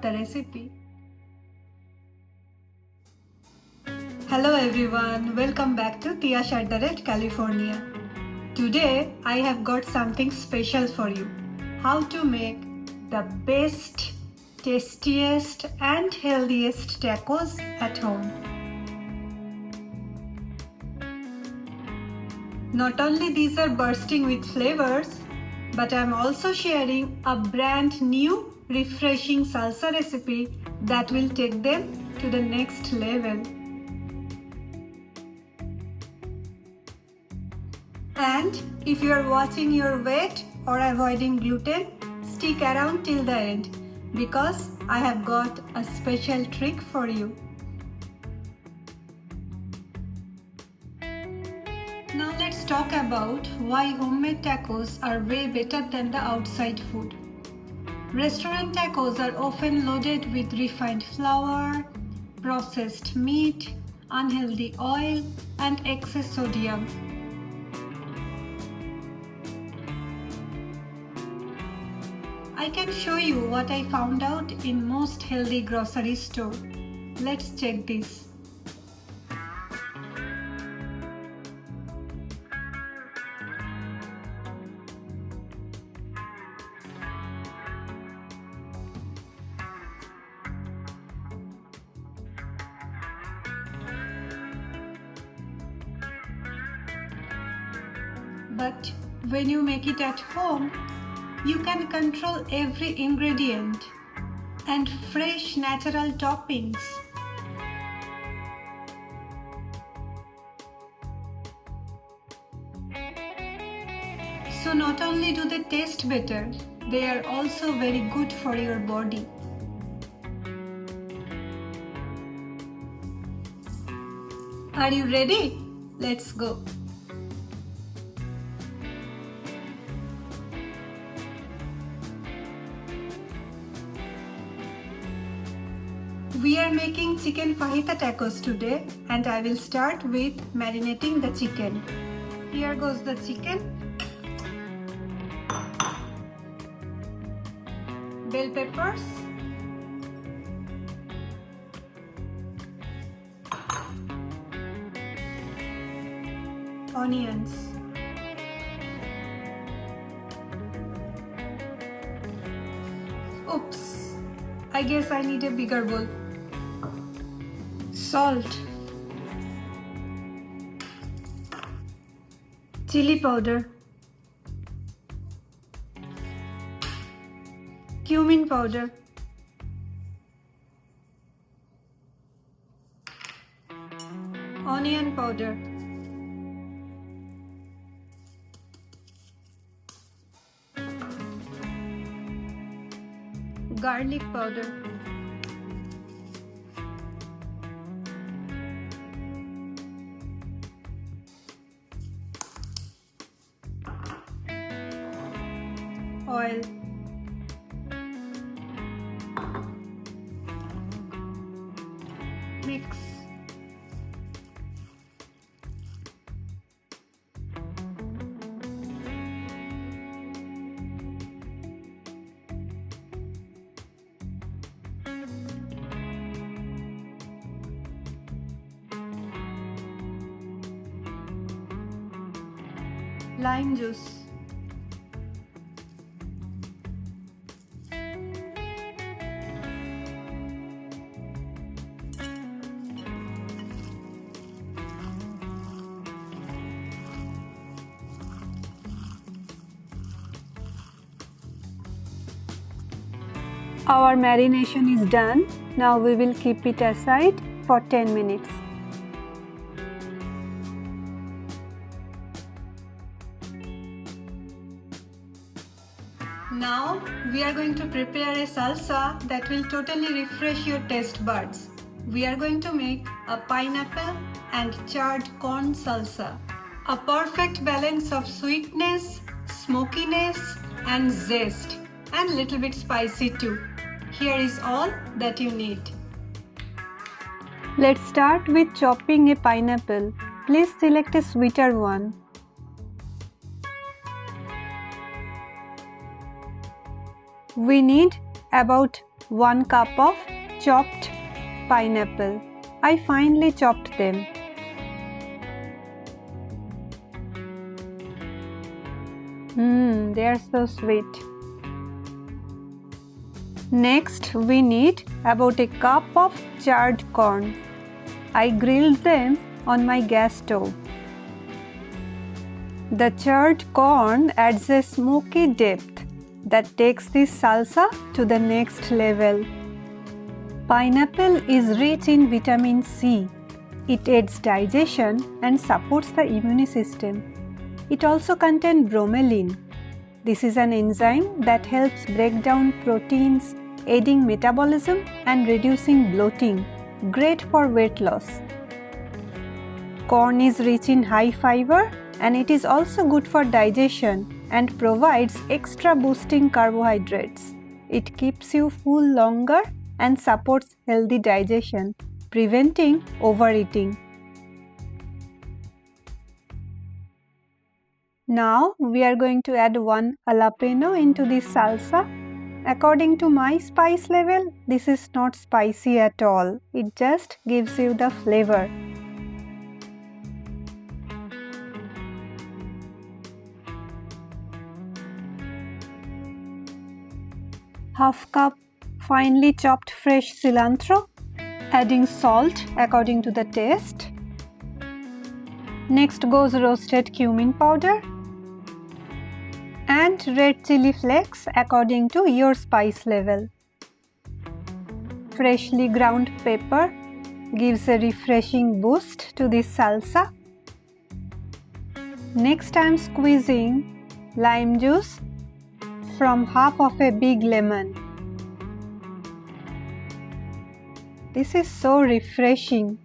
the recipe. Hello everyone, welcome back to Tia Shardaret, California. Today I have got something special for you. How to make the best, tastiest and healthiest tacos at home. Not only these are bursting with flavors, but I am also sharing a brand new refreshing salsa recipe that will take them to the next level. And if you are watching your weight or avoiding gluten, stick around till the end because I have got a special trick for you. Now let's talk about why homemade tacos are way better than the outside food. Restaurant tacos are often loaded with refined flour, processed meat, unhealthy oil, and excess sodium. I can show you what I found out in most healthy grocery store. Let's check this. But when you make it at home, you can control every ingredient and fresh natural toppings. So not only do they taste better, they are also very good for your body. Are you ready? Let's go. We are making chicken fajita tacos today and I will start with marinating the chicken. Here goes the chicken. Bell peppers. Onions. Oops, I guess I need a bigger bowl. Salt, chili powder, cumin powder, onion powder, garlic powder, oil, mix, lime juice, Our marination is done. Now we will keep it aside for 10 minutes. Now we are going to prepare a salsa that will totally refresh your taste buds. We are going to make a pineapple and charred corn salsa. A perfect balance of sweetness, smokiness and zest, and little bit spicy too. Here is all that you need. Let's start with chopping a pineapple. Please select a sweeter one. We need about 1 cup of chopped pineapple. I finely chopped them. They are so sweet. Next, we need about a cup of charred corn. I grilled them on my gas stove. The charred corn adds a smoky depth that takes this salsa to the next level. Pineapple is rich in vitamin C. It aids digestion and supports the immune system. It also contains bromelain. This is an enzyme that helps break down proteins, aiding metabolism and reducing bloating. Great for weight loss. Corn is rich in high fiber and it is also good for digestion and provides extra boosting carbohydrates. It keeps you full longer and supports healthy digestion, preventing overeating. Now we are going to add 1 jalapeno into this salsa. According to my spice level, this is not spicy at all. It just gives you the flavor. Half cup finely chopped fresh cilantro. Adding salt according to the taste. Next goes roasted cumin powder and red chili flakes according to your spice level. Freshly ground pepper gives a refreshing boost to this salsa. Next, I am squeezing lime juice from half of a big lemon. This is so refreshing.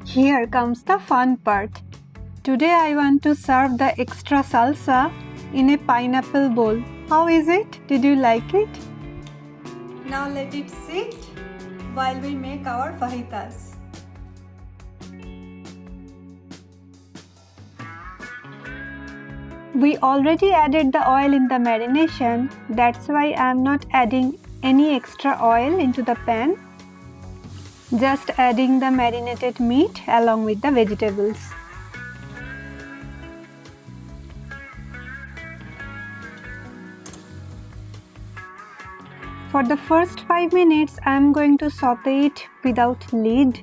Here comes the fun part. Today I want to serve the extra salsa in a pineapple bowl. How is it? Did you like it? Now let it sit while we make our fajitas. We already added the oil in the marination. That's why I am not adding any extra oil into the pan. Just adding the marinated meat along with the vegetables. For the first 5 minutes, I am going to saute it without lid.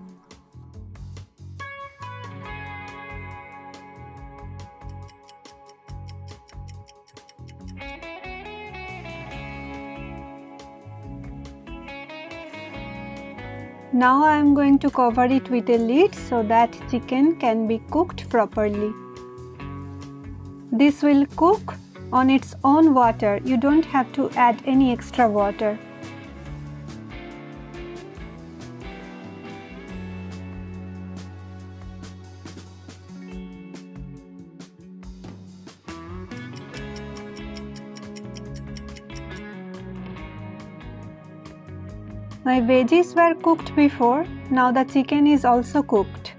Now I am going to cover it with a lid so that chicken can be cooked properly. This will cook on its own water. You don't have to add any extra water. My veggies were cooked before, now the chicken is also cooked.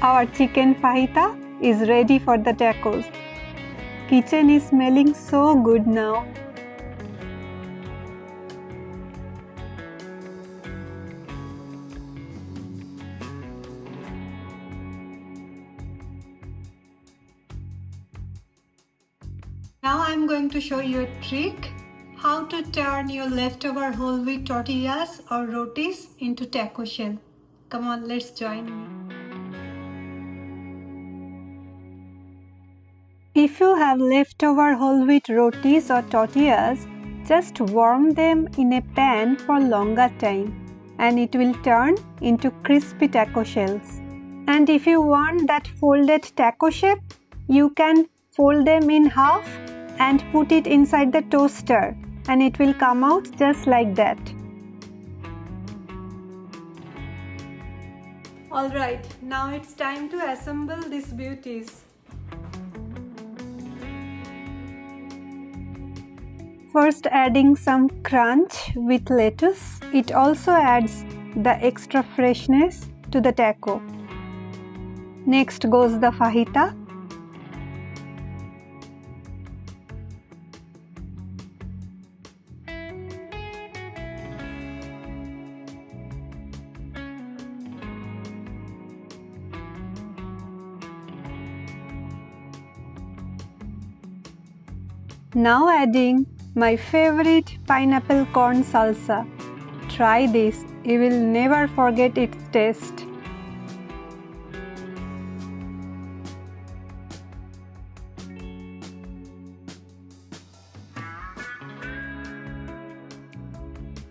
Our chicken fajita is ready for the tacos. Kitchen is smelling so good now. Now I am going to show you a trick. How to turn your leftover whole wheat tortillas or rotis into taco shell. Come on, let's join me. If you have leftover whole wheat rotis or tortillas, just warm them in a pan for longer time and it will turn into crispy taco shells. And if you want that folded taco shape, you can fold them in half and put it inside the toaster. And it will come out just like that. Alright, now it's time to assemble these beauties. First adding some crunch with lettuce. It also adds the extra freshness to the taco. Next goes the fajita. Now adding my favorite pineapple corn salsa. Try this, you will never forget its taste.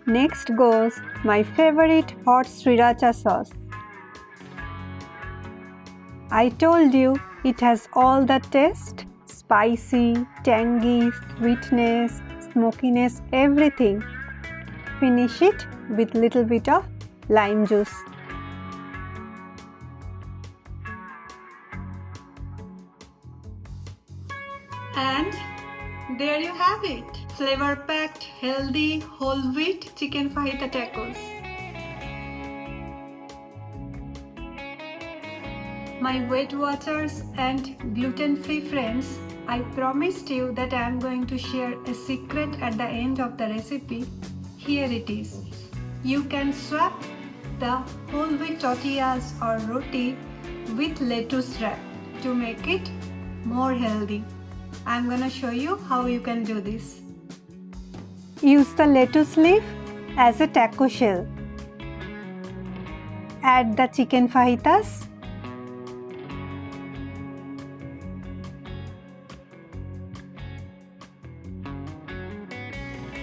Next goes my favorite hot sriracha sauce. I told you it has all the taste, spicy, tangy, sweetness, smokiness, everything. Finish it with little bit of lime juice. And there you have it, flavor-packed, healthy, whole wheat chicken fajita tacos. My Weight Watchers and gluten-free friends, I promised you that I am going to share a secret at the end of the recipe. Here it is. You can swap the whole wheat tortillas or roti with lettuce wrap to make it more healthy. I am going to show you how you can do this. Use the lettuce leaf as a taco shell. Add the chicken fajitas.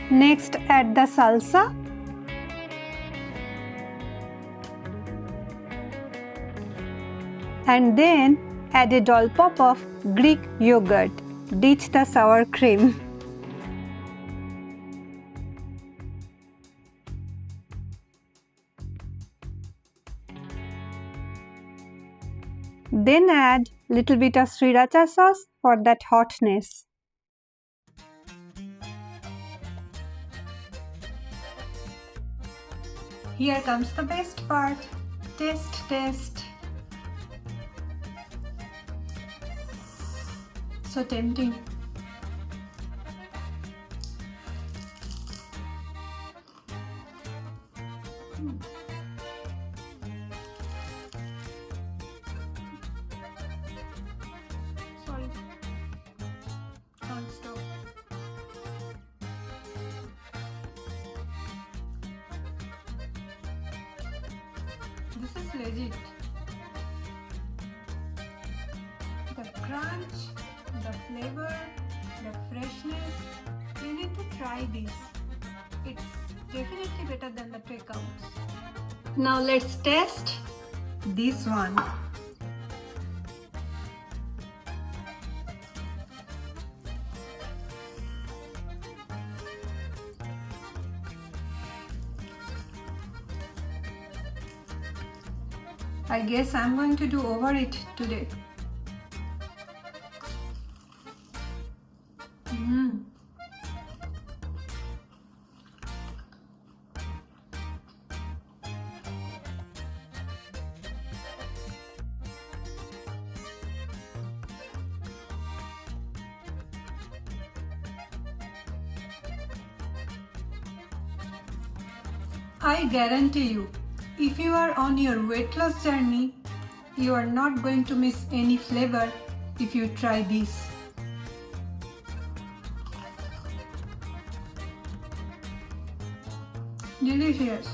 Next, add the salsa. And then add a dollop of Greek yogurt. Ditch the sour cream. Then add little bit of sriracha sauce for that hotness. Here comes the best part. Taste. So tempting. Sorry. Can't stop. This is legit. The crunch, the flavor, the freshness, you need to try this. It's definitely better than the takeouts. Now let's test this one. I guess I'm going to do over it today. I guarantee you, if you are on your weight loss journey, you are not going to miss any flavor if you try this. Delicious.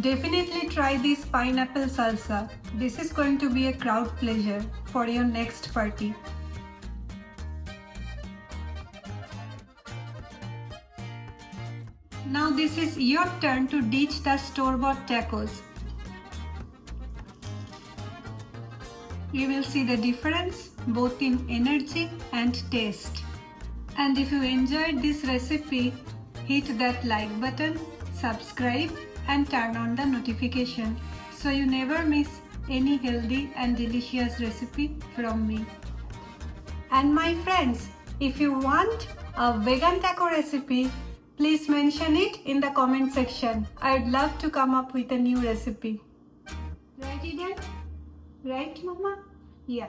Definitely try this pineapple salsa. This is going to be a crowd pleasure for your next party. Now this is your turn to ditch the store-bought tacos. You will see the difference both in energy and taste. And if you enjoyed this recipe, hit that like button, subscribe and turn on the notification so you never miss any healthy and delicious recipe from me. And my friends, If you want a vegan taco recipe, please mention it in the comment section. I'd love to come up with a new recipe. Right, Eden? Right, Mama? Yeah.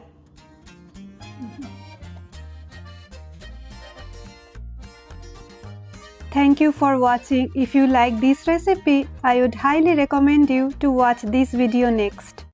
Thank you for watching. If you like this recipe, I would highly recommend you to watch this video next.